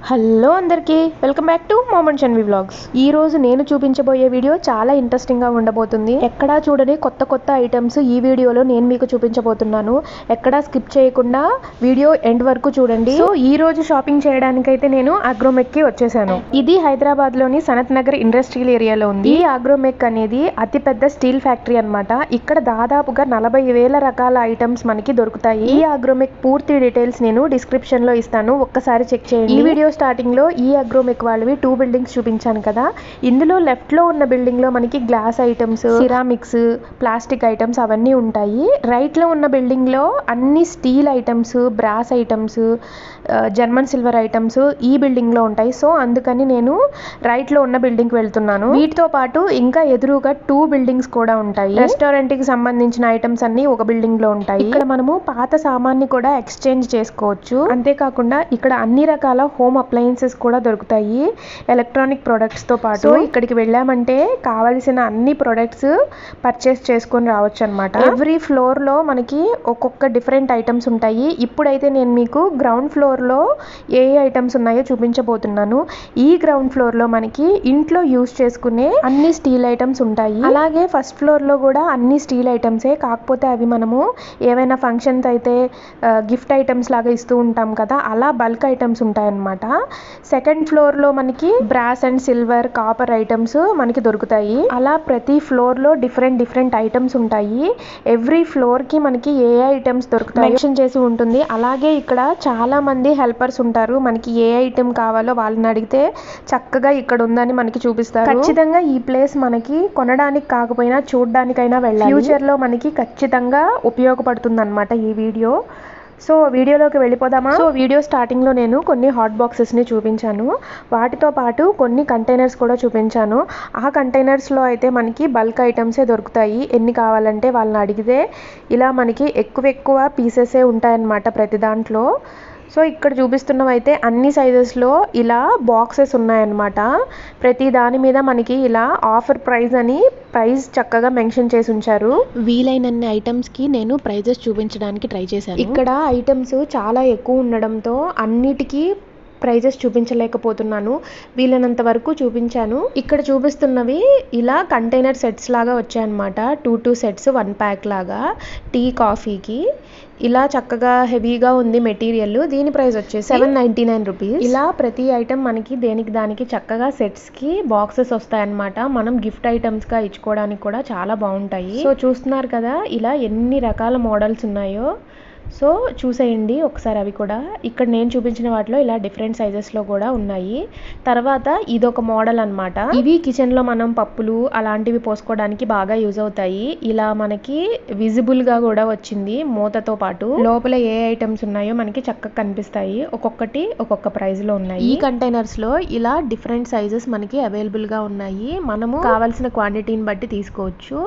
Hello అందరికీ welcome back to moments and vlogs. ఈ రోజు నేను చూపించబోయే వీడియో చాలా ఇంట్రెస్టింగ్గా ఉండబోతుంది. ఎక్కడా చూడని కొత్త కొత్త ఐటమ్స్ ఈ వీడియోలో నేను మీకు చూపించబోతున్నాను. ఎక్కడా స్కిప్ చేయకుండా వీడియో ఎండ్ వరకు చూడండి. సో ఈ రోజు షాపింగ్ చేయడానికైతే నేను అగ్రోమెక్కి వచ్చేసాను. ఇది హైదరాబాద్లోని సనత్ నగర్ ఇండస్ట్రియల్ ఏరియాలో ఉంది. ఈ అగ్రోమెక్ అనేది అతిపెద్ద స్టీల్ ఫ్యాక్టరీ అనమాట. ఇక్కడ దాదాపుగా 40,000 రకాల ఐటమ్స్ మనకి దొరుకుతాయి. ఈ అగ్రోమెక్ పూర్తి డీటెయిల్స్ నేను డిస్క్రిప్షన్ లో ఇస్తాను, ఒక్కసారి చెక్ చేయండి. ఈ వీడియో స్టార్టింగ్ లో ఈ అగ్రోమెక్ వాళ్ళవి 2 బిల్డింగ్స్ చూపించాను కదా. ఇందులో లెఫ్ట్ లో ఉన్న బిల్డింగ్ లో మనకి glass items, ceramics, plastic items అవన్నీ ఉంటాయి. రైట్ లో ఉన్న బిల్డింగ్ లో అన్ని steel items, brass items, German silver items ఈ బిల్డింగ్ లో ఉంటాయి. సో అందుకని నేను రైట్ లో ఉన్న బిల్డింగ్ కి వెళ్తున్నాను. వీటితో పాటు ఇంకా ఎదురుగా 2 బిల్డింగ్స్ కూడా ఉంటాయి. రెస్టారెంట్ కి సంబంధించిన ఐటమ్స్ అన్ని ఒక బిల్డింగ్ లో ఉంటాయి. ఇక్కడ మనము పాత సామాన్ని కూడా ఎక్స్చేంజ్ చేసుకోవచ్చు. అంతేకాకుండా ఇక్కడ అన్ని రకాల హోమ్ అప్లయన్సెస్ కూడా దొరుకుతాయి, ఎలక్ట్రానిక్ ప్రొడక్ట్స్ తో పాటు. ఇక్కడికి వెళ్ళామంటే కావాల్సిన అన్ని ప్రొడక్ట్స్ పర్చేస్ చేసుకొని రావచ్చు అనమాట. ఎవ్రీ ఫ్లోర్ లో మనకి ఒక్కొక్క డిఫరెంట్ ఐటమ్స్ ఉంటాయి. ఇప్పుడైతే నేను మీకు గ్రౌండ్ ఫ్లోర్ లో ఏ ఐటమ్స్ ఉన్నాయో చూపించబోతున్నాను. ఈ గ్రౌండ్ ఫ్లోర్ లో మనకి ఇంట్లో యూజ్ చేసుకునే అన్ని స్టీల్ ఐటమ్స్ ఉంటాయి. అలాగే ఫస్ట్ ఫ్లోర్ లో కూడా అన్ని స్టీల్ ఐటమ్సే, కాకపోతే అవి మనము ఏవైనా ఫంక్షన్స్ అయితే గిఫ్ట్ ఐటమ్స్ లాగా ఇస్తూ ఉంటాం కదా, అలా బల్క్ ఐటమ్స్ ఉంటాయన్నమాట. సెకండ్ ఫ్లోర్ లో మనకి brass and silver, copper items మనకి దొరుకుతాయి. అలా ప్రతి ఫ్లోర్ లో డిఫరెంట్ ఐటమ్స్ ఉంటాయి. ఎవ్రీ ఫ్లోర్ కి మనకి ఏ ఐటమ్స్ దొరుకుతాయి మెన్షన్ చేసి ఉంటుంది. అలాగే ఇక్కడ చాలా మంది హెల్పర్స్ ఉంటారు. మనకి ఏ ఐటమ్ కావాలో వాళ్ళని అడిగితే చక్కగా ఇక్కడ ఉందని మనకి చూపిస్తారు. ఖచ్చితంగా ఈ ప్లేస్ మనకి కొనడానికి కాకపోయినా చూడడానికైనా వెళ్ళాలి. ఫ్యూచర్ లో మనకి ఖచ్చితంగా ఉపయోగపడుతుంది అన్నమాట ఈ వీడియో. సో వీడియోలోకి వెళ్ళిపోదామా. సో వీడియో స్టార్టింగ్లో నేను కొన్ని హాట్ బాక్సెస్ని చూపించాను, వాటితో పాటు కొన్ని కంటైనర్స్ కూడా చూపించాను. ఆ కంటైనర్స్లో అయితే మనకి బల్క్ ఐటమ్సే దొరుకుతాయి. ఎన్ని కావాలంటే వాళ్ళని అడిగితే ఇలా మనకి ఎక్కువ పీసెసే ఉంటాయన్నమాట ప్రతి దాంట్లో. సో ఇక్కడ చూపిస్తున్నవి అయితే అన్ని సైజెస్లో ఇలా బాక్సెస్ ఉన్నాయన్నమాట. ప్రతి దాని మీద మనకి ఇలా ఆఫర్ ప్రైస్ అని ప్రైస్ చక్కగా మెన్షన్ చేసి ఉంచారు. వీలైనన్ని ఐటమ్స్కి నేను ప్రైజెస్ చూపించడానికి ట్రై చేశాను. ఇక్కడ ఐటమ్స్ చాలా ఎక్కువ ఉండడంతో అన్నిటికీ ప్రైజెస్ చూపించలేకపోతున్నాను, వీలైనంత వరకు చూపించాను. ఇక్కడ చూపిస్తున్నవి ఇలా కంటైనర్ సెట్స్ లాగా వచ్చాయన్నమాట. 2 సెట్స్ 1 ప్యాక్ లాగా టీ కాఫీకి. ఇలా చక్కగా హెవీగా ఉంది మెటీరియల్. దీని ప్రైస్ వచ్చేసి 799 రూపీస్. ఇలా ప్రతి ఐటమ్ మనకి దేనికి దానికి చక్కగా సెట్స్కి బాక్సెస్ వస్తాయన్నమాట. మనం గిఫ్ట్ ఐటమ్స్గా ఇచ్చుకోవడానికి కూడా చాలా బాగుంటాయి. సో చూస్తున్నారు కదా ఇలా ఎన్ని రకాల మోడల్స్ ఉన్నాయో. సో చూసేయండి ఒకసారి అవి కూడా. ఇక్కడ నేను చూపించిన వాటిలో ఇలా డిఫరెంట్ సైజెస్లో కూడా ఉన్నాయి. తర్వాత ఇదొక మోడల్ అనమాట. ఇవి కిచెన్లో మనం పప్పులు అలాంటివి పోసుకోవడానికి బాగా యూజ్ అవుతాయి. ఇలా మనకి విజిబుల్గా కూడా వచ్చింది మూతతో పాటు. లోపల ఏ ఐటమ్స్ ఉన్నాయో మనకి చక్కగా కనిపిస్తాయి. ఒక్కొక్కటి ఒక్కొక్క ప్రైస్లో ఉన్నాయి. ఈ కంటైనర్స్లో ఇలా డిఫరెంట్ సైజెస్ మనకి అవైలబుల్గా ఉన్నాయి. మనము కావాల్సిన క్వాంటిటీని బట్టి తీసుకోవచ్చు.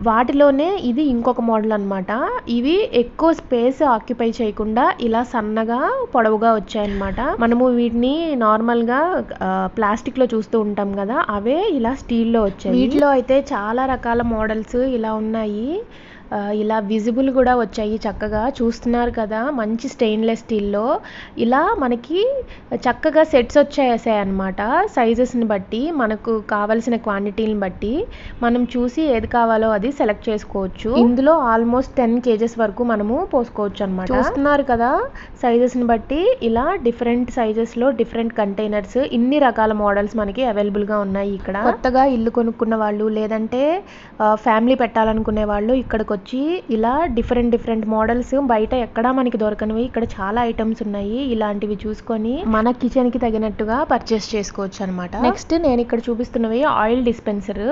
వాటిలోనే ఇది ఇంకొక మోడల్ అనమాట. ఇవి ఎక్కువ స్పేస్ ఆక్యుపై చేయకుండా ఇలా సన్నగా పొడవుగా వచ్చాయన్నమాట. మనము వీటిని నార్మల్గా ప్లాస్టిక్లో చూస్తూ ఉంటాం కదా, అవే ఇలా స్టీల్లో వచ్చాయి. వీటిలో అయితే చాలా రకాల మోడల్స్ ఇలా ఉన్నాయి. ఇలా విజిబుల్ కూడా వచ్చాయి చక్కగా. చూస్తున్నారు కదా మంచి స్టెయిన్లెస్ స్టీల్లో ఇలా మనకి చక్కగా సెట్స్ వచ్చేసాయి అన్నమాట. సైజెస్ని బట్టి మనకు కావాల్సిన క్వాంటిటీని బట్టి మనం చూసి ఏది కావాలో అది సెలెక్ట్ చేసుకోవచ్చు. ఇందులో ఆల్మోస్ట్ 10 kgs వరకు మనము పోసుకోవచ్చు అనమాట. చూస్తున్నారు కదా సైజెస్ని బట్టి ఇలా డిఫరెంట్ సైజెస్లో డిఫరెంట్ కంటైనర్స్, ఇన్ని రకాల మోడల్స్ మనకి అవైలబుల్గా ఉన్నాయి. ఇక్కడ కొత్తగా ఇల్లు కొనుక్కున్న వాళ్ళు లేదంటే ఫ్యామిలీ పెట్టాలనుకునే వాళ్ళు ఇక్కడికి వచ్చి ఇలా డిఫరెంట్ మోడల్స్ బయట ఎక్కడా మనకి దొరకనివి ఇక్కడ చాలా ఐటమ్స్ ఉన్నాయి. ఇలాంటివి చూసుకొని మన కిచెన్ కి తగినట్టుగా పర్చేస్ చేసుకోవచ్చు అనమాట. నెక్స్ట్ నేను ఇక్కడ చూపిస్తున్నవి ఆయిల్ డిస్పెన్సర్.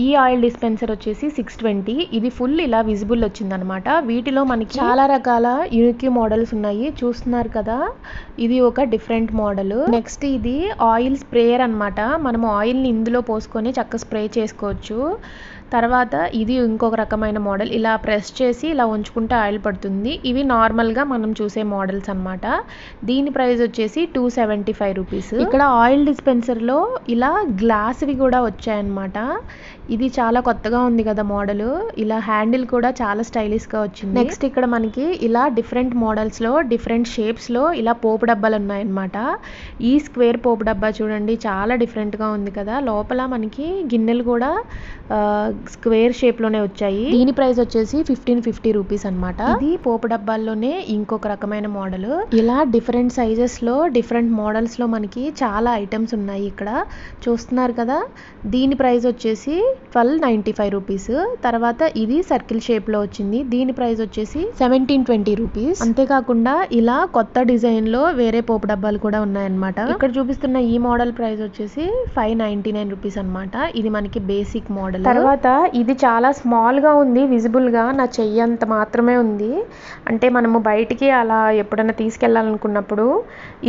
ఈ ఆయిల్ డిస్పెన్సర్ వచ్చేసి 620. ఇది ఫుల్ ఇలా విజిబుల్ వచ్చింది అనమాట. వీటిలో మనకి చాలా రకాల యూనిక్ మోడల్స్ ఉన్నాయి. చూస్తున్నారు కదా ఇది ఒక డిఫరెంట్ మోడల్. నెక్స్ట్ ఇది ఆయిల్ స్ప్రేయర్ అనమాట. మనం ఆయిల్ ని ఇందులో పోసుకొని చక్కగా స్ప్రే చేసుకోవచ్చు. తర్వాత ఇది ఇంకొక రకమైన మోడల్, ఇలా ప్రెస్ చేసి ఇలా ఉంచుకుంటే ఆయిల్ పడుతుంది. ఇవి నార్మల్గా మనం చూసే మోడల్స్ అనమాట. దీని ప్రైస్ వచ్చేసి 275 రూపీస్. ఇక్కడ ఆయిల్ డిస్పెన్సర్లో ఇలా గ్లాస్వి కూడా వచ్చాయన్నమాట. ఇది చాలా కొత్తగా ఉంది కదా మోడల్. ఇలా హ్యాండిల్ కూడా చాలా స్టైలిష్గా వచ్చింది. నెక్స్ట్ ఇక్కడ మనకి ఇలా డిఫరెంట్ మోడల్స్లో డిఫరెంట్ షేప్స్లో ఇలా పోపు డబ్బాలు ఉన్నాయన్నమాట. ఈ స్క్వేర్ పోపు డబ్బా చూడండి, చాలా డిఫరెంట్గా ఉంది కదా. లోపల మనకి గిన్నెలు కూడా స్క్వేర్ షేప్లోనే వచ్చాయి. దీని ప్రైస్ వచ్చేసి 1550 రూపీస్ అనమాట. ఇది పోపు డబ్బాల్లోనే ఇంకొక రకమైన మోడల్. ఇలా డిఫరెంట్ సైజెస్లో డిఫరెంట్ మోడల్స్లో మనకి చాలా ఐటమ్స్ ఉన్నాయి. ఇక్కడ చూస్తున్నారు కదా. దీని ప్రైస్ వచ్చేసి 1295 రూపీస్. తర్వాత ఇది సర్కిల్ షేప్లో వచ్చింది. దీని ప్రైస్ వచ్చేసి 1720 రూపీస్. అంతేకాకుండా ఇలా కొత్త డిజైన్లో వేరే పోపు డబ్బాలు కూడా ఉన్నాయన్నమాట. ఇక్కడ చూపిస్తున్న ఈ మోడల్ ప్రైస్ వచ్చేసి 599 రూపీస్ అనమాట. ఇది మనకి బేసిక్ మోడల్. తర్వాత ఇది చాలా స్మాల్గా ఉంది, విజిబుల్గా నా చెయ్యి అంత మాత్రమే ఉంది. అంటే మనము బయటికి అలా ఎప్పుడైనా తీసుకెళ్ళాలనుకున్నప్పుడు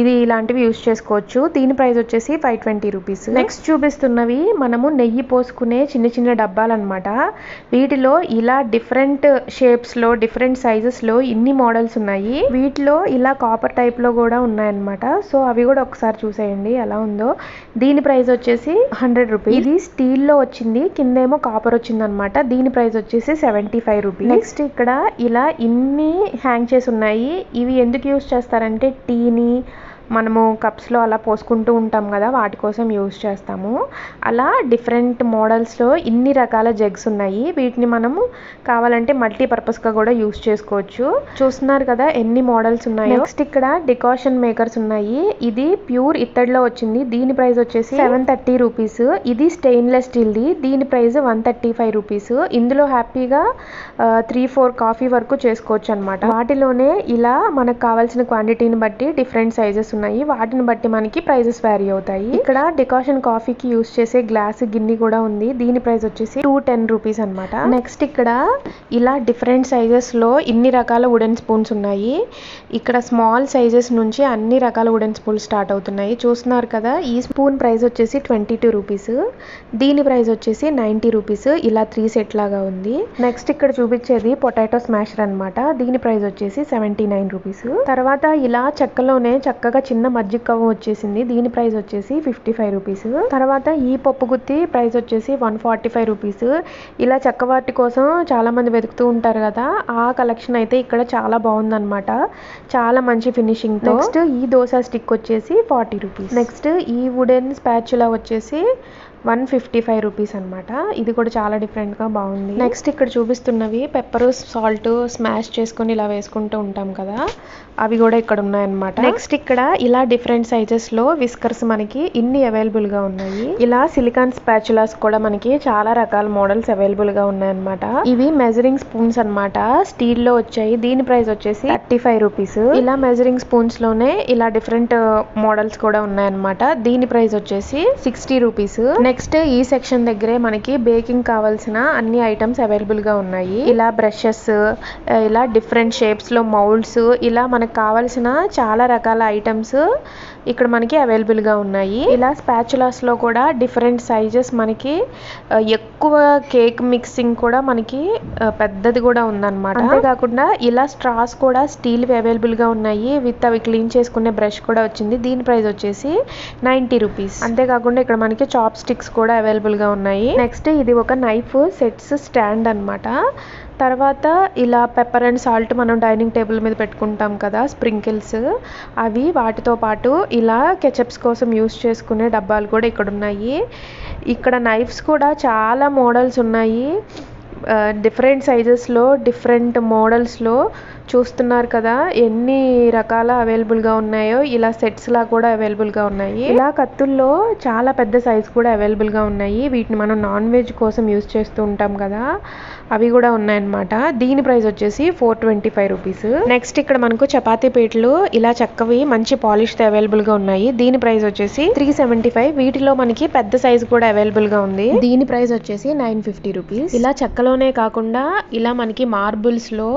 ఇది ఇలాంటివి యూజ్ చేసుకోవచ్చు. దీని ప్రైస్ వచ్చేసి 520 రూపీస్. నెక్స్ట్ చూపిస్తున్నవి మనము నెయ్యి పోసుకునే చిన్న చిన్న డబ్బాలు అనమాట. వీటిలో ఇలా డిఫరెంట్ షేప్స్లో డిఫరెంట్ సైజెస్లో ఇన్ని మోడల్స్ ఉన్నాయి. వీటిలో ఇలా కాపర్ టైప్లో కూడా ఉన్నాయన్నమాట. సో అవి కూడా ఒకసారి చూసేయండి ఎలా ఉందో. దీని ప్రైస్ వచ్చేసి 100 రూపీస్. ఇది స్టీల్లో వచ్చింది, కిందేమో కాపర్ వచ్చింది అనమాట. దీని ప్రైస్ వచ్చేసి 75 రూపీస్. నెక్స్ట్ ఇక్కడ ఇలా ఇన్ని హ్యాంగ్ చేసి ఉన్నాయి. ఇవి ఎందుకు యూజ్ చేస్తారంటే టీని మనము కప్స్లో అలా పోసుకుంటూ ఉంటాం కదా, వాటి కోసం యూజ్ చేస్తాము. అలా డిఫరెంట్ మోడల్స్లో ఇన్ని రకాల జగ్స్ ఉన్నాయి. వీటిని మనము కావాలంటే మల్టీపర్పస్గా కూడా యూజ్ చేసుకోవచ్చు. చూస్తున్నారు కదా ఎన్ని మోడల్స్ ఉన్నాయో. నెక్స్ట్ ఇక్కడ డికాషన్ మేకర్స్ ఉన్నాయి. ఇది ప్యూర్ ఇత్తడిలో వచ్చింది. దీని ప్రైస్ వచ్చేసి 730 రూపీస్. ఇది స్టెయిన్లెస్ స్టీల్ది. దీని ప్రైస్ 135 రూపీస్. ఇందులో హ్యాపీగా 3-4 కాఫీ వరకు చేసుకోవచ్చు అనమాట. వాటిలోనే ఇలా మనకు కావాల్సిన క్వాంటిటీని బట్టి డిఫరెంట్ సైజెస్ ఉన్నాయి. వాటిని బట్టి మనకి ప్రైజెస్ వ్యారీ అవుతాయి. ఇక్కడ డికాషన్ కాఫీకి యూజ్ చేసే గ్లాస్ గిన్నె కూడా ఉంది. దీని ప్రైస్ వచ్చేసి 210 రూపీస్ అనమాట. నెక్స్ట్ ఇక్కడ ఇలా డిఫరెంట్ సైజెస్ లో ఇన్ని రకాల వుడెన్ స్పూన్స్ ఉన్నాయి. ఇక్కడ స్మాల్ సైజెస్ నుంచి అన్ని రకాల వుడెన్ స్పూన్స్ స్టార్ట్ అవుతున్నాయి. చూస్తున్నారు కదా. ఈ స్పూన్ ప్రైస్ వచ్చేసి 22 రూపీస్. దీని ప్రైస్ వచ్చేసి 90 రూపీస్. ఇలా 3 సెట్ లాగా ఉంది. నెక్స్ట్ ఇక్కడ చూపించేది పొటాటో స్మాషర్ అనమాట. దీని ప్రైస్ వచ్చేసి 79 రూపీస్. తర్వాత ఇలా చెక్కలోనే చక్కగా చిన్న మజ్జిగ కవ్వం వచ్చేసింది. దీని ప్రైస్ వచ్చేసి 55 రూపీస్. తర్వాత ఈ పప్పు గుత్తి ప్రైస్ వచ్చేసి 145 రూపీస్. ఇలా చెక్కవాటి కోసం చాలా మంది వెతుకుతూ ఉంటారు కదా, ఆ కలెక్షన్ అయితే ఇక్కడ చాలా బాగుందన్నమాట. చాలా మంచి ఫినిషింగ్ తో. నెక్స్ట్ ఈ దోశ స్టిక్ వచ్చేసి 40 రూపీస్. నెక్స్ట్ ఈ వుడెన్ స్పాచులా వచ్చేసి 155 రూపీస్ అనమాట. ఇది కూడా చాలా డిఫరెంట్ గా బాగుంది. నెక్స్ట్ ఇక్కడ చూపిస్తున్నవి పెప్పర్ సాల్ట్ స్మాష్ చేసుకొని ఇలా వేసుకుంటూ ఉంటాం కదా, అవి కూడా ఇక్కడ ఉన్నాయన్నమాట. నెక్స్ట్ ఇక్కడ ఇలా డిఫరెంట్ సైజెస్ లో విస్కర్స్ మనకి ఇన్ని అవైలబుల్ గా ఉన్నాయి. ఇలా సిలికాన్ స్పాచులాస్ కూడా మనకి చాలా రకాల మోడల్స్ అవైలబుల్ గా ఉన్నాయన్నమాట. ఇవి మెజరింగ్ స్పూన్స్ అనమాట, స్టీల్ లో వచ్చాయి. దీని ప్రైస్ వచ్చేసి 35 రూపీస్. ఇలా మెజరింగ్ స్పూన్స్ లోనే ఇలా డిఫరెంట్ మోడల్స్ కూడా ఉన్నాయన్నమాట. దీని ప్రైస్ వచ్చేసి 60 రూపీస్. నెక్స్ట్ ఈ సెక్షన్ దగ్గరే మనకి బేకింగ్ కావాల్సిన అన్ని ఐటమ్స్ అవైలబుల్ గా ఉన్నాయి. ఇలా బ్రషెస్, ఇలా డిఫరెంట్ షేప్స్ లో మౌల్డ్స్, ఇలా మనకు కావాల్సిన చాలా రకాల ఐటమ్స్ ఇక్కడ మనకి అవైలబుల్ గా ఉన్నాయి. ఇలా స్పాచులాస్ లో కూడా డిఫరెంట్ సైజెస్ మనకి ఎక్కువ కేక్ మిక్సింగ్ కూడా మనకి పెద్దది కూడా ఉందన్నమాట. అంతేకాకుండా ఇలా స్ట్రాస్ కూడా స్టీల్ అవైలబుల్ గా ఉన్నాయి. విత్ అవి క్లీన్ చేసుకునే బ్రష్ కూడా వచ్చింది. దీని ప్రైస్ వచ్చేసి 90 రూపీస్. అంతేకాకుండా ఇక్కడ మనకి చాప్ స్టిక్స్ కూడా అవైలబుల్ గా ఉన్నాయి. నెక్స్ట్ ఇది ఒక నైఫ్ సెట్స్ స్టాండ్ అన్నమాట. తర్వాత ఇలా పెప్పర్ అండ్ సాల్ట్ మనం డైనింగ్ టేబుల్ మీద పెట్టుకుంటాం కదా, స్ప్రింకిల్స్, అవి వాటితో పాటు ఇలా కెచప్స్ కోసం యూస్ చేసుకునే డబ్బాలు కూడా ఇక్కడ ఉన్నాయి. ఇక్కడ నైఫ్స్ కూడా చాలా మోడల్స్ ఉన్నాయి. డిఫరెంట్ సైజెస్లో డిఫరెంట్ మోడల్స్లో చూస్తున్నారు కదా ఎన్ని రకాల అవైలబుల్గా ఉన్నాయో. ఇలా సెట్స్లా కూడా అవైలబుల్గా ఉన్నాయి. ఇలా కత్తుల్లో చాలా పెద్ద సైజ్ కూడా అవైలబుల్గా ఉన్నాయి. వీటిని మనం నాన్ వెజ్ కోసం యూజ్ చేస్తూ ఉంటాం కదా, అవి కూడా ఉన్నాయన్నమాట. దీని ప్రైస్ వచ్చేసి 425 రూపీస్. నెక్స్ట్ ఇక్కడ మనకు చపాతీ పీటలు ఇలా చక్కవి మంచి పాలిష్తో అవైలబుల్గా ఉన్నాయి. దీని ప్రైస్ వచ్చేసి 375. వీటిలో మనకి పెద్ద సైజ్ కూడా అవైలబుల్గా ఉంది. దీని ప్రైస్ వచ్చేసి 950 రూపీస్. ఇలా చెక్కలోనే కాకుండా ఇలా మనకి మార్బుల్స్లో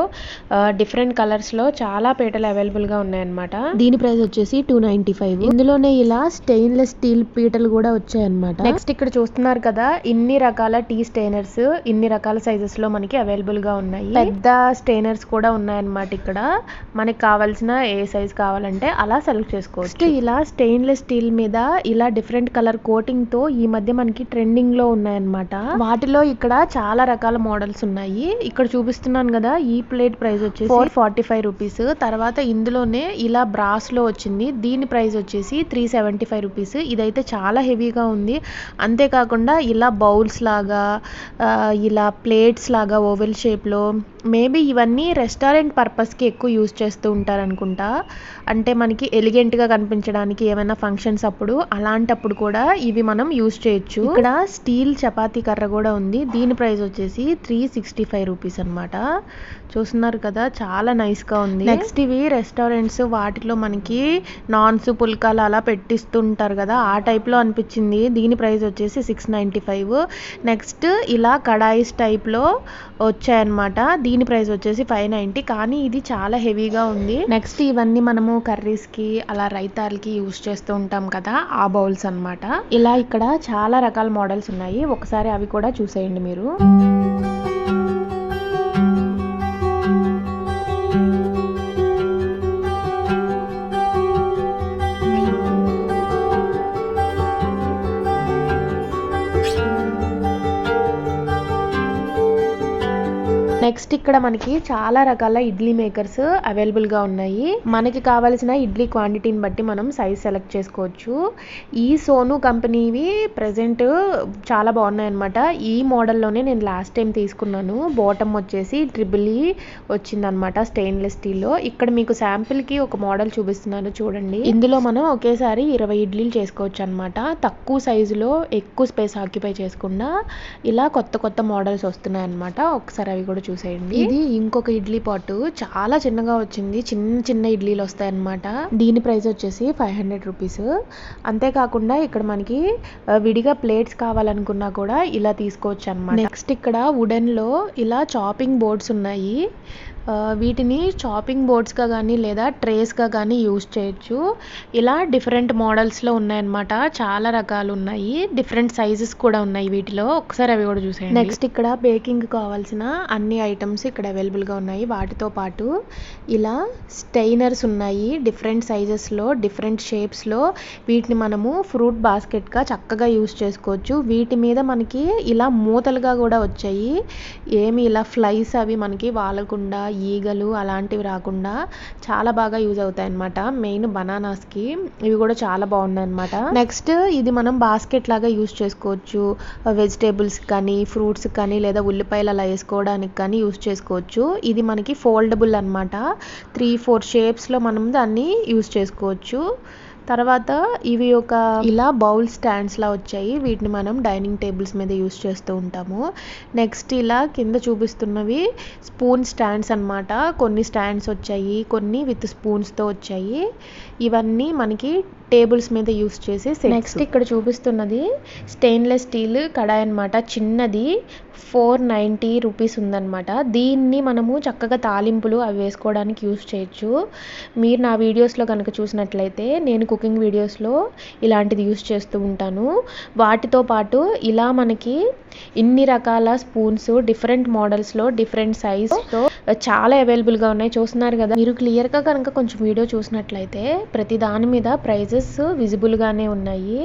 డిఫరెంట్ డిఫరెంట్ కలర్స్ లో చాలా పీటలు అవైలబుల్ గా ఉన్నాయన్నమాట. దీని ప్రైస్ వచ్చేసి 295. ఇందులోనే ఇలా స్టెయిన్లెస్ స్టీల్ పీటలు కూడా వచ్చాయన్నమాట. నెక్స్ట్ ఇక్కడ చూస్తున్నారు కదా, ఇన్ని రకాల టీ స్టెయినర్స్ ఇన్ని రకాల సైజెస్ లో మనకి అవైలబుల్ గా ఉన్నాయి. పెద్ద స్టెయినర్స్ కూడా ఉన్నాయన్నమాట. ఇక్కడ మనకి కావాల్సిన ఏ సైజ్ కావాలంటే అలా సెలెక్ట్ చేసుకోవచ్చు. ఇలా స్టెయిన్లెస్ స్టీల్ మీద ఇలా డిఫరెంట్ కలర్ కోటింగ్ తో ఈ మధ్య మనకి ట్రెండింగ్ లో ఉన్నాయన్నమాట. వాటిలో ఇక్కడ చాలా రకాల మోడల్స్ ఉన్నాయి. ఇక్కడ చూపిస్తున్నాను కదా, ఈ ప్లేట్ ప్రైస్ వచ్చేసి 445 రూపీస్. తర్వాత ఇందులోనే ఇలా బ్రాస్ లో వచ్చింది, దీని ప్రైస్ వచ్చేసి 375 రూపీస్. ఇదైతే చాలా హెవీగా ఉంది. అంతేకాకుండా ఇలా బౌల్స్ లాగా ఇలా ప్లేట్స్ లాగా ఓవెల్ షేప్ లో, మేబీ ఇవన్నీ రెస్టారెంట్ పర్పస్ కి ఎక్కువ యూజ్ చేస్తూ ఉంటారు అనుకుంటా. అంటే మనకి ఎలిగెంట్ గా కనిపించడానికి ఏమైనా ఫంక్షన్స్ అప్పుడు, అలాంటప్పుడు కూడా ఇవి మనం యూజ్ చేయొచ్చు. ఇక్కడ స్టీల్ చపాతీ కర్ర కూడా ఉంది. దీని ప్రైస్ వచ్చేసి 365 రూపీస్ అనమాట. చూస్తున్నారు కదా, చాలా నైస్ గా ఉంది. నెక్స్ట్ ఇవి రెస్టారెంట్స్ వాటిలో మనకి నాన్స్ పుల్కాలు అలా పెట్టిస్తుంటారు కదా, ఆ టైప్ లో అనిపించింది. దీని ప్రైస్ వచ్చేసి 695. నెక్స్ట్ ఇలా కడాయిస్ టైప్ లో వచ్చాయన్నమాట. దీని ప్రైస్ వచ్చేసి 590. కానీ ఇది చాలా హెవీగా ఉంది. నెక్స్ట్ ఇవన్నీ మనము కర్రీస్ కి అలా రైతాలకి యూజ్ చేస్తూ ఉంటాం కదా, ఆ బౌల్స్ అన్నమాట. ఇలా ఇక్కడ చాలా రకాల మోడల్స్ ఉన్నాయి. ఒకసారి అవి కూడా చూసేయండి మీరు. నెక్స్ట్ ఇక్కడ మనకి చాలా రకాల ఇడ్లీ మేకర్స్ అవైలబుల్ గా ఉన్నాయి. మనకి కావాల్సిన ఇడ్లీ క్వాంటిటీని బట్టి మనం సైజ్ సెలెక్ట్ చేసుకోవచ్చు. ఈ సోను కంపెనీవి ప్రెసెంట్ చాలా బాగున్నాయి అనమాట. ఈ మోడల్లోనే నేను లాస్ట్ టైం తీసుకున్నాను. బాటమ్ వచ్చేసి ట్రిపుల్ వచ్చిందనమాట స్టెయిన్లెస్ స్టీల్ లో. ఇక్కడ మీకు శాంపిల్ కి ఒక మోడల్ చూపిస్తున్నాను చూడండి. ఇందులో మనం ఒకేసారి 20 ఇడ్లీలు చేసుకోవచ్చు అనమాట. తక్కువ సైజులో ఎక్కువ స్పేస్ ఆక్యుపై చేసుకుండా ఇలా కొత్త కొత్త మోడల్స్ వస్తున్నాయి అనమాట. ఒకసారి అవి కూడా చూసేయండి. ఇది ఇంకొక ఇడ్లీ పాటు, చాలా చిన్నగా వచ్చింది. చిన్న చిన్న ఇడ్లీలు వస్తాయి అన్నమాట. దీని ప్రైస్ వచ్చేసి 500 రూపీస్. అంతేకాకుండా ఇక్కడ మనకి విడిగా ప్లేట్స్ కావాలనుకున్నా కూడా ఇలా తీసుకోవచ్చు అన్నమాట. నెక్స్ట్ ఇక్కడ వుడెన్ లో ఇలా చాపింగ్ బోర్డ్స్ ఉన్నాయి. వీటిని చాపింగ్ బోర్డ్స్గా కానీ లేదా ట్రేస్గా కానీ యూజ్ చేయొచ్చు. ఇలా డిఫరెంట్ మోడల్స్లో ఉన్నాయన్నమాట. చాలా రకాలు ఉన్నాయి, డిఫరెంట్ సైజెస్ కూడా ఉన్నాయి వీటిలో. ఒకసారి అవి కూడా చూసేయండి. నెక్స్ట్ ఇక్కడ బేకింగ్ కావాల్సిన అన్ని ఐటమ్స్ ఇక్కడ అవైలబుల్గా ఉన్నాయి. వాటితో పాటు ఇలా స్టెయినర్స్ ఉన్నాయి డిఫరెంట్ సైజెస్లో, డిఫరెంట్ షేప్స్లో. వీటిని మనము ఫ్రూట్ బాస్కెట్గా చక్కగా యూజ్ చేసుకోవచ్చు. వీటి మీద మనకి ఇలా మూతలుగా కూడా వచ్చాయి. ఏమి ఇలా ఫ్లైస్ అవి మనకి వాలకుండా, ఈగలు అలాంటివి రాకుండా చాలా బాగా యూజ్ అవుతాయి అన్నమాట. మెయిన్ బనానాస్కి ఇవి కూడా చాలా బాగున్నాయి అన్నమాట. నెక్స్ట్ ఇది మనం బాస్కెట్ లాగా యూజ్ చేసుకోవచ్చు. వెజిటేబుల్స్ కానీ, ఫ్రూట్స్ కానీ, లేదా ఉల్లిపాయలు అలా వేసుకోవడానికి కానీ యూజ్ చేసుకోవచ్చు. ఇది మనకి ఫోల్డబుల్ అన్నమాట. 3-4 షేప్స్లో మనం దాన్ని యూజ్ చేసుకోవచ్చు. తర్వాత ఇవి ఒక ఇలా బౌల్ స్టాండ్స్ లా వచ్చాయి. వీటిని మనం డైనింగ్ టేబుల్స్ మీద యూజ్ చేస్తూ ఉంటాము. నెక్స్ట్ ఇలా కింద చూపిస్తున్నవి స్పూన్ స్టాండ్స్ అన్నమాట. కొన్ని స్టాండ్స్ వచ్చాయి, కొన్ని విత్ స్పూన్స్తో వచ్చాయి. ఇవన్నీ మనకి టేబుల్స్ మీద యూజ్ చేసి. నెక్స్ట్ ఇక్కడ చూపిస్తున్నది స్టెయిన్లెస్ స్టీల్ కడాయి అన్నమాట. చిన్నది 490 రూపీస్ ఉందన్నమాట. దీన్ని మనము చక్కగా తాలింపులు అవి వేసుకోవడానికి యూజ్ చేయొచ్చు. మీరు నా వీడియోస్లో కనుక చూసినట్లయితే నేను కుకింగ్ వీడియోస్లో ఇలాంటిది యూజ్ చేస్తూ ఉంటాను. వాటితో పాటు ఇలా మనకి ఇన్ని రకాల స్పూన్స్ డిఫరెంట్ మోడల్స్లో, డిఫరెంట్ సైజ్తో చాలా అవైలబుల్గా ఉన్నాయి. చూస్తున్నారు కదా, మీరు క్లియర్గా కనుక కొంచెం వీడియో చూసినట్లయితే ప్రతి దాని మీద ప్రైజెస్ విజిబుల్గానే ఉన్నాయి.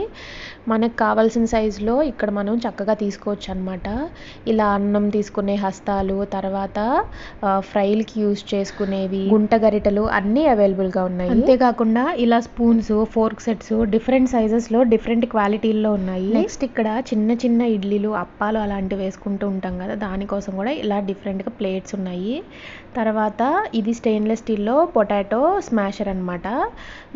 మనకు కావాల్సిన సైజులో ఇక్కడ మనం చక్కగా తీసుకోవచ్చు అన్నమాట. ఇలా అన్నం తీసుకునే హస్తాలు, తర్వాత ఫ్రైలకి యూజ్ చేసుకునేవి, గుంట గరిటెలు అన్నీ అవైలబుల్గా ఉన్నాయి. అంతేకాకుండా ఇలా స్పూన్స్, ఫోర్క్ సెట్స్ డిఫరెంట్ సైజెస్లో, డిఫరెంట్ క్వాలిటీల్లో ఉన్నాయి. నెక్స్ట్ ఇక్కడ చిన్న చిన్న ఇడ్లీలు, అప్పాలు అలాంటివి వేసుకుంటూ ఉంటాం కదా, దానికోసం కూడా ఇలా డిఫరెంట్గా ప్లేట్స్ ఉన్నాయి. తర్వాత ఇది స్టెయిన్లెస్ స్టీల్లో పొటాటో స్మాషర్ అన్నమాట.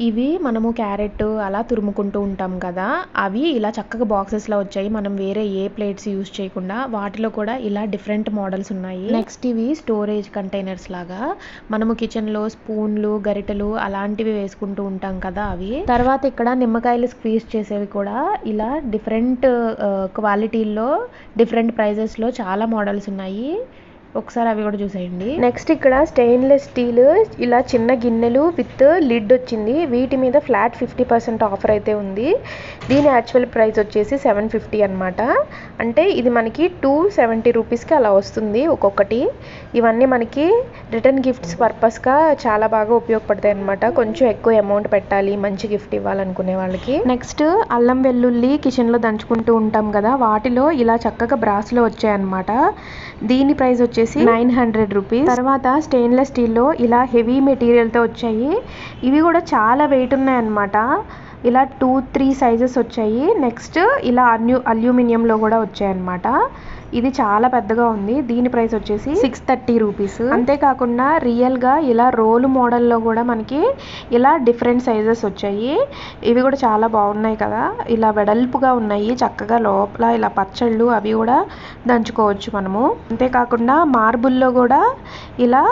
ఇవి మనము క్యారెట్ అలా తురుముకుంటూ ఉంటాం కదా, అవి ఇలా చక్కగా బాక్సెస్లో వచ్చాయి. మనం వేరే ఏ ప్లేట్స్ యూజ్ చేయకుండా వాటిలో కూడా ఇలా డిఫరెంట్ మోడల్స్ ఉన్నాయి. నెక్స్ట్ ఇవి స్టోరేజ్ కంటైనర్స్ లాగా, మనము కిచెన్లో స్పూన్లు, గరిటెలు అలాంటివి వేసుకుంటూ ఉంటాం కదా అవి. తర్వాత ఇక్కడ నిమ్మకాయలు స్క్వీజ్ చేసేవి కూడా ఇలా డిఫరెంట్ క్వాలిటీల్లో, డిఫరెంట్ ప్రైజెస్లో చాలా మోడల్స్ ఉన్నాయి. ఒకసారి అవి కూడా చూసేయండి. నెక్స్ట్ ఇక్కడ స్టెయిన్లెస్ స్టీల్ ఇలా చిన్న గిన్నెలు విత్ లిడ్ వచ్చింది. వీటి మీద ఫ్లాట్ 50% ఆఫర్ అయితే ఉంది. దీని యాక్చువల్ ప్రైస్ వచ్చేసి 750 అనమాట. అంటే ఇది మనకి 270 రూపీస్కి అలా వస్తుంది ఒక్కొక్కటి. ఇవన్నీ మనకి రిటర్న్ గిఫ్ట్స్ పర్పస్గా చాలా బాగా ఉపయోగపడతాయి అనమాట. కొంచెం ఎక్కువ అమౌంట్ పెట్టాలి, మంచి గిఫ్ట్ ఇవ్వాలనుకునే వాళ్ళకి. నెక్స్ట్ అల్లం వెల్లుల్లి కిచెన్లో దంచుకుంటూ ఉంటాం కదా, వాటిలో ఇలా చక్కగా బ్రాస్లో వచ్చాయన్నమాట. దీని ప్రైస్ వచ్చేసి 900 రూపీస్. తర్వాత స్టెయిన్లెస్ స్టీల్లో ఇలా హెవీ మెటీరియల్తో వచ్చాయి. ఇవి కూడా చాలా వెయిట్ ఉన్నాయన్నమాట. ఇలా 2-3 సైజెస్ వచ్చాయి. నెక్స్ట్ ఇలా అల్యూమినియంలో కూడా వచ్చాయన్నమాట. ఇది చాలా పెద్దగా ఉంది. దీని ప్రైస్ వచ్చేసి 630 రూపీస్. అంతేకాకుండా రియల్గా ఇలా రోల్ మోడల్లో కూడా మనకి ఇలా డిఫరెంట్ సైజెస్ వచ్చాయి. ఇవి కూడా చాలా బాగున్నాయి కదా, ఇలా వెడల్పుగా ఉన్నాయి. చక్కగా లోపల ఇలా పచ్చళ్ళు అవి కూడా దంచుకోవచ్చు మనము. అంతేకాకుండా మార్బుల్లో కూడా ఇలా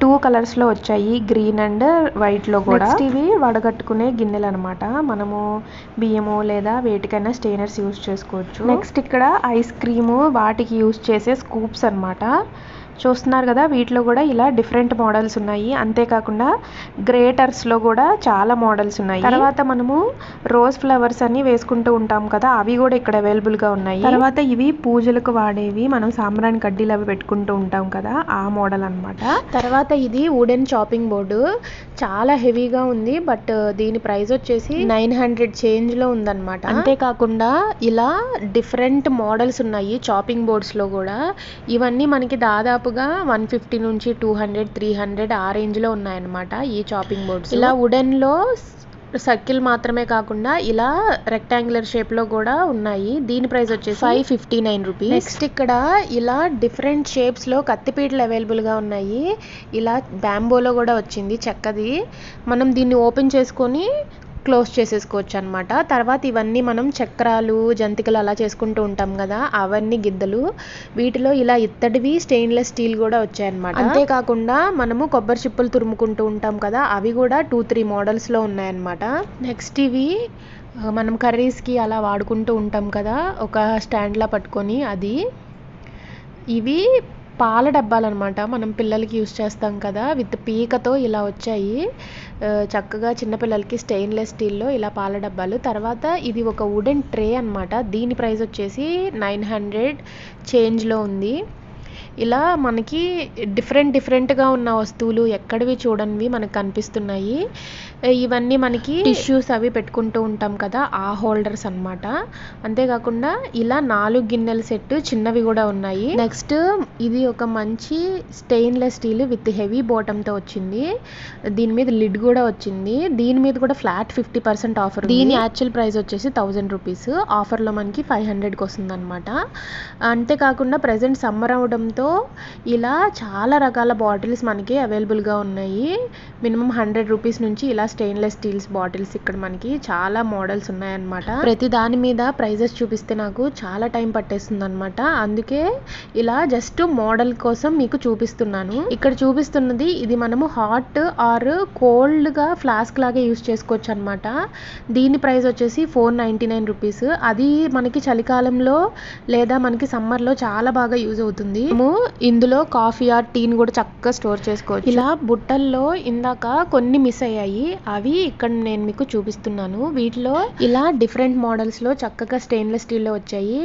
2 కలర్స్లో వచ్చాయి, గ్రీన్ అండ్ వైట్లో కూడా. ఇవి వడగట్టుకునే గిన్నెలు అనమాట. మనము బియ్యము లేదా వేటికైనా స్టెయినర్స్ యూజ్ చేసుకోవచ్చు. నెక్స్ట్ ఇక్కడ ఐస్ క్రీము వాటికి యూజ్ చేసే స్కూప్స్ అనమాట. చూస్తున్నారు కదా, వీటిలో కూడా ఇలా డిఫరెంట్ మోడల్స్ ఉన్నాయి. అంతేకాకుండా గ్రేటర్స్లో కూడా చాలా మోడల్స్ ఉన్నాయి. తర్వాత మనము రోజ్ ఫ్లవర్స్ అని వేసుకుంటూ ఉంటాం కదా, అవి కూడా ఇక్కడ అవైలబుల్గా ఉన్నాయి. తర్వాత ఇవి పూజలకు వాడేవి, మనం సాంబ్రాణి కడ్డీలు అవి పెట్టుకుంటూ ఉంటాం కదా, ఆ మోడల్ అనమాట. తర్వాత ఇది వుడెన్ చాపింగ్ బోర్డు, చాలా హెవీగా ఉంది. బట్ దీని ప్రైస్ వచ్చేసి 900 చేంజ్లో ఉందన్నమాట. అంతేకాకుండా ఇలా డిఫరెంట్ మోడల్స్ ఉన్నాయి చాపింగ్ బోర్డ్స్లో కూడా. ఇవన్నీ మనకి దాదాపుగా 150 నుంచి 200, 300 ఆ రేంజ్లో ఉన్నాయన్నమాట ఈ చాపింగ్ బోర్డ్స్. ఇలా వుడెన్లో సర్కిల్ మాత్రమే కాకుండా ఇలా రెక్టాంగులర్ షేప్లో కూడా ఉన్నాయి. దీని ప్రైస్ వచ్చేసి 559 రూపీస్. నెక్స్ట్ ఇక్కడ ఇలా డిఫరెంట్ షేప్స్లో కత్తిపీటలు అవైలబుల్గా ఉన్నాయి. ఇలా బ్యాంబోలో కూడా వచ్చింది చెక్కది. మనం దీన్ని ఓపెన్ చేసుకొని క్లోజ్ చేసేసుకోవచ్చు అనమాట. తర్వాత ఇవన్నీ మనం చక్రాలు, జంతికలు అలా చేసుకుంటూ ఉంటాం కదా, అవన్నీ గిద్దలు. వీటిలో ఇలా ఇత్తడివి స్టెయిన్లెస్ స్టీల్ కూడా వచ్చాయన్నమాట. అంతేకాకుండా మనము కొబ్బరి చిప్పలు తురుముకుంటూ ఉంటాం కదా, అవి కూడా 2-3 మోడల్స్లో ఉన్నాయన్నమాట. నెక్స్ట్ ఇవి మనం కర్రీస్కి అలా వాడుకుంటూ ఉంటాం కదా, ఒక స్టాండ్లా పట్టుకొని, అది ఇవి పాల డబ్బాలు అనమాట. మనం పిల్లలకి యూస్ చేస్తాం కదా, విత్ పీకతో ఇలా వచ్చాయి. చక్కగా చిన్నపిల్లలకి స్టెయిన్లెస్ స్టీల్లో ఇలా పాల డబ్బాలు. తర్వాత ఇది ఒక వుడెన్ ట్రే అనమాట. దీని ప్రైస్ వచ్చేసి 900 చేంజ్లో ఉంది. ఇలా మనకి డిఫరెంట్గా ఉన్న వస్తువులు ఎక్కడివి చూడనివి మనకు కనిపిస్తున్నాయి. ఇవన్నీ మనకి టిష్యూస్ అవి పెట్టుకుంటూ ఉంటాం కదా, ఆ హోల్డర్స్ అనమాట. అంతేకాకుండా ఇలా 4 గిన్నెల సెట్ చిన్నవి కూడా ఉన్నాయి. నెక్స్ట్ ఇది ఒక మంచి స్టెయిన్లెస్ స్టీల్ విత్ హెవీ బాటంతో వచ్చింది. దీని మీద లిడ్ కూడా వచ్చింది. దీని మీద కూడా ఫ్లాట్ 50% ఆఫర్. దీని యాక్చువల్ ప్రైస్ వచ్చేసి 1000 రూపీస్. ఆఫర్లో మనకి 500కి వస్తుంది అనమాట. అంతేకాకుండా ప్రజెంట్ సమ్మర్ అవడంతో ఇలా చాలా రకాల బాటిల్స్ మనకి అవైలబుల్గా ఉన్నాయి. మినిమం 100 రూపీస్ నుంచి ఇలా స్టెయిన్లెస్ స్టీల్స్ బాటిల్స్ ఇక్కడ మనకి చాలా మోడల్స్ ఉన్నాయన్నమాట. ప్రతి దాని మీద ప్రైజెస్ చూపిస్తే నాకు చాలా టైం పట్టేస్తుంది అనమాట. అందుకే ఇలా జస్ట్ మోడల్ కోసం మీకు చూపిస్తున్నాను. ఇక్కడ చూపిస్తున్నది ఇది మనము హాట్ ఆర్ కోల్డ్గా ఫ్లాస్క్ లాగా యూస్ చేసుకోవచ్చు అనమాట. దీని ప్రైస్ వచ్చేసి 499 రూపీస్. అది మనకి చలికాలంలో లేదా మనకి సమ్మర్లో చాలా బాగా యూజ్ అవుతుంది. ఇందులో కాఫీ ఆర్ టీని కూడా చక్కగా స్టోర్ చేసుకోవచ్చు. ఇలా బుట్టల్లో ఇందాక కొన్ని మిస్ అయ్యాయి, అవి ఇక్కడ నేను మీకు చూపిస్తున్నాను. వీటిలో ఇలా డిఫరెంట్ మోడల్స్లో చక్కగా స్టెయిన్లెస్ స్టీల్లో వచ్చాయి.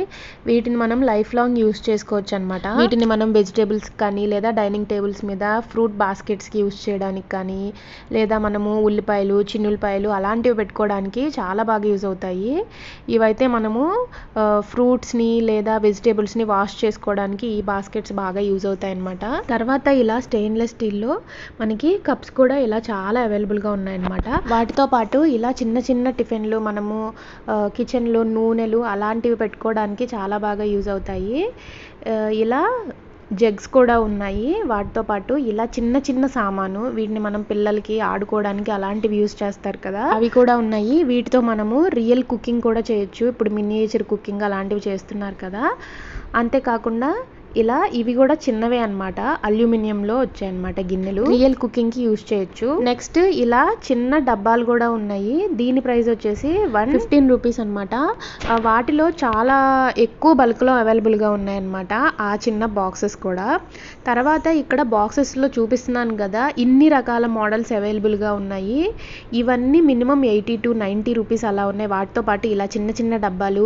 వీటిని మనం లైఫ్ లాంగ్ యూస్ చేసుకోవచ్చు అనమాట. వీటిని మనం వెజిటేబుల్స్ కానీ లేదా డైనింగ్ టేబుల్స్ మీద ఫ్రూట్ బాస్కెట్స్కి యూస్ చేయడానికి కానీ, లేదా మనము ఉల్లిపాయలు, చిన్నులపాయలు అలాంటివి పెట్టుకోవడానికి చాలా బాగా యూజ్ అవుతాయి. ఇవైతే మనము ఫ్రూట్స్ని లేదా వెజిటేబుల్స్ని వాష్ చేసుకోవడానికి ఈ బాస్కెట్స్ బాగా యూజ్ అవుతాయి అన్నమాట. తర్వాత ఇలా స్టెయిన్లెస్ స్టీల్లో మనకి కప్స్ కూడా ఇలా చాలా అవైలబుల్గా ఉన్నాయన్నమాట. వాటితో పాటు ఇలా చిన్న చిన్న టిఫిన్లు, మనము కిచెన్లో నూనెలు అలాంటివి పెట్టుకోవడానికి చాలా బాగా యూజ్ అవుతాయి. ఇలా జగ్స్ కూడా ఉన్నాయి. వాటితో పాటు ఇలా చిన్న చిన్న సామాను, వీటిని మనం పిల్లలకి ఆడుకోవడానికి అలాంటివి యూజ్ చేస్తారు కదా, అవి కూడా ఉన్నాయి. వీటితో మనము రియల్ కుకింగ్ కూడా చేయొచ్చు. ఇప్పుడు మినియేచర్ కుకింగ్ అలాంటివి చేస్తున్నారు కదా. అంతేకాకుండా ఇలా ఇవి కూడా చిన్నవే అన్నమాట, అల్యూమినియంలో వచ్చాయన్నమాట గిన్నెలు, రియల్ కుకింగ్ కి యూజ్ చేయొచ్చు. నెక్స్ట్ ఇలా చిన్న డబ్బాలు కూడా ఉన్నాయి, దీని ప్రైస్ వచ్చేసి 115 రూపీస్ అనమాట. వాటిలో చాలా ఎక్కువ బల్క్ లో అవైలబుల్ గా ఉన్నాయన్నమాట ఆ చిన్న బాక్సెస్ కూడా. తర్వాత ఇక్కడ బాక్సెస్ లో చూపిస్తున్నాను కదా, ఇన్ని రకాల మోడల్స్ అవైలబుల్ గా ఉన్నాయి. ఇవన్నీ మినిమం 80 to 90 రూపీస్ అలా ఉన్నాయి. వాటితో పాటు ఇలా చిన్న చిన్న డబ్బాలు,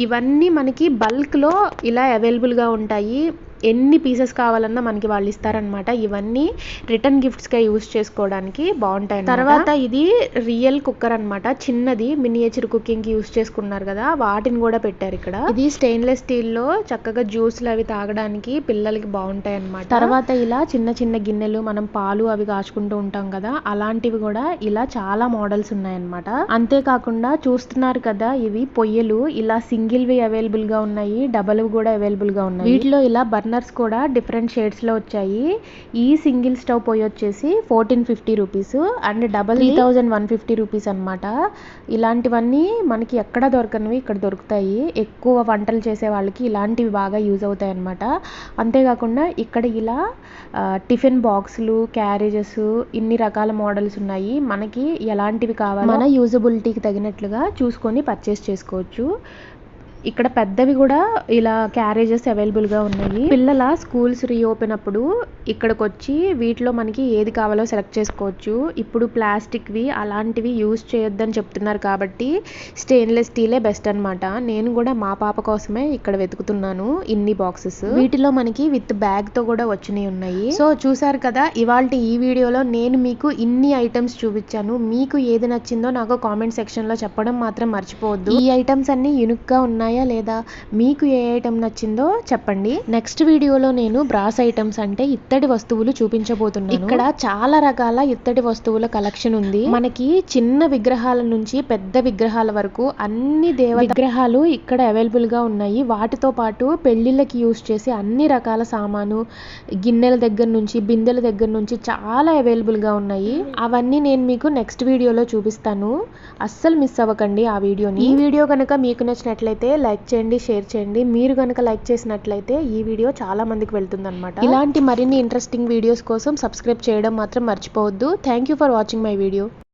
ఇవన్నీ మనకి బల్క్ లో ఇలా అవైలబుల్ గా ఉంటాయి. ఎన్ని పీసెస్ కావాలన్నా మనకి వాళ్ళు ఇస్తారనమాట. ఇవన్నీ రిటర్న్ గిఫ్ట్స్ గా యూస్ చేసుకోవడానికి బాగుంటాయి. తర్వాత ఇది రియల్ కుక్కర్ అన్నమాట, చిన్నది మినియేచర్ కుకింగ్ కి యూస్ చేసుకున్నారు కదా, వాటిని కూడా పెట్టారు ఇక్కడ. ఇది స్టెయిన్లెస్ స్టీల్ లో చక్కగా జ్యూస్లు అవి తాగడానికి పిల్లలకి బాగుంటాయి అన్నమాట. తర్వాత ఇలా చిన్న చిన్న గిన్నెలు, మనం పాలు అవి కాచుకుంటూ ఉంటాం కదా, అలాంటివి కూడా ఇలా చాలా మోడల్స్ ఉన్నాయన్నమాట. అంతేకాకుండా చూస్తున్నారు కదా, ఇవి పొయ్యలు ఇలా సింగిల్ వి అవైలబుల్ గా ఉన్నాయి, డబల్ కూడా అవైలబుల్ గా ఉన్నాయి. వీటిలో ఇలా బర్నర్స్ కూడా డిఫరెంట్ షేడ్స్ లో వచ్చాయి. ఈ సింగిల్ స్టవ్ పొయ్యి వచ్చేసి 1450 రూపీస్ అండ్ డబల్ 3150 రూపీస్ అనమాట. ఇలాంటివన్నీ మనకి ఎక్కడ దొరకనివి ఇక్కడ దొరుకుతాయి. ఎక్కువ వంటలు చేసే వాళ్ళకి ఇలాంటివి బాగా యూజ్ అవుతాయి అనమాట. అంతేకాకుండా ఇక్కడ ఇలా టిఫిన్ బాక్సులు, క్యారేజెస్, ఇన్ని రకాల మోడల్స్ ఉన్నాయి. మనకి ఎలాంటివి కావాలో మన యూజబిలిటీకి తగినట్లుగా చూసుకొని పర్చేస్ చేసుకోవచ్చు. ఇక్కడ పెద్దవి కూడా ఇలా క్యారేజెస్ అవైలబుల్ గా ఉన్నాయి. పిల్లల స్కూల్స్ రీఓపెన్ అప్పుడు ఇక్కడికి వచ్చి వీటిలో మనకి ఏది కావాలో సెలెక్ట్ చేసుకోవచ్చు. ఇప్పుడు ప్లాస్టిక్ వి అలాంటివి యూజ్ చేయొద్దని చెప్తున్నారు కాబట్టి స్టెయిన్లెస్ స్టీలే బెస్ట్ అన్నమాట. నేను కూడా మా పాప కోసమే ఇక్కడ వెతుకుతున్నాను ఇన్ని బాక్సెస్. వీటిలో మనకి విత్ బ్యాగ్ తో కూడా వచ్చినాయి ఉన్నాయి. సో చూసారు కదా, ఇవాల్టి ఈ వీడియోలో నేను మీకు ఇన్ని ఐటమ్స్ చూపించాను. మీకు ఏది నచ్చిందో నాకు కామెంట్ సెక్షన్ లో చెప్పడం మాత్రం మర్చిపోవద్దు. ఈ ఐటమ్స్ అన్ని యూనిక్ గా ఉన్నాయి లేదా మీకు ఏ ఐటమ్ నచ్చిందో చెప్పండి. నెక్స్ట్ వీడియోలో నేను బ్రాస్ ఐటమ్స్ అంటే ఇత్తడి వస్తువులు చూపించబోతున్నాను. ఇక్కడ చాలా రకాల ఇత్తడి వస్తువుల కలెక్షన్ ఉంది. మనకి చిన్న విగ్రహాల నుంచి పెద్ద విగ్రహాల వరకు అన్ని దేవ విగ్రహాలు ఇక్కడ అవైలబుల్ గా ఉన్నాయి. వాటితో పాటు పెళ్లిళ్ళకి యూజ్ చేసే అన్ని రకాల సామాను, గిన్నెల దగ్గర నుంచి బిందెల దగ్గర నుంచి చాలా అవైలబుల్ గా ఉన్నాయి. అవన్నీ నేను మీకు నెక్స్ట్ వీడియోలో చూపిస్తాను, అస్సలు మిస్ అవ్వకండి ఆ వీడియోని. ఈ వీడియో కనుక మీకు నచ్చినట్లయితే లైక్ చేయండి, షేర్ చేయండి. మీరు కనుక లైక్ చేసినట్లయితే ఈ వీడియో చాలా మందికి వెళ్తుంది అనమాట. ఇలాంటి మరిన్ని ఇంట్రెస్టింగ్ వీడియోస్ కోసం సబ్స్క్రైబ్ చేయడం మాత్రం మర్చిపోవద్దు. Thank you for watching my video.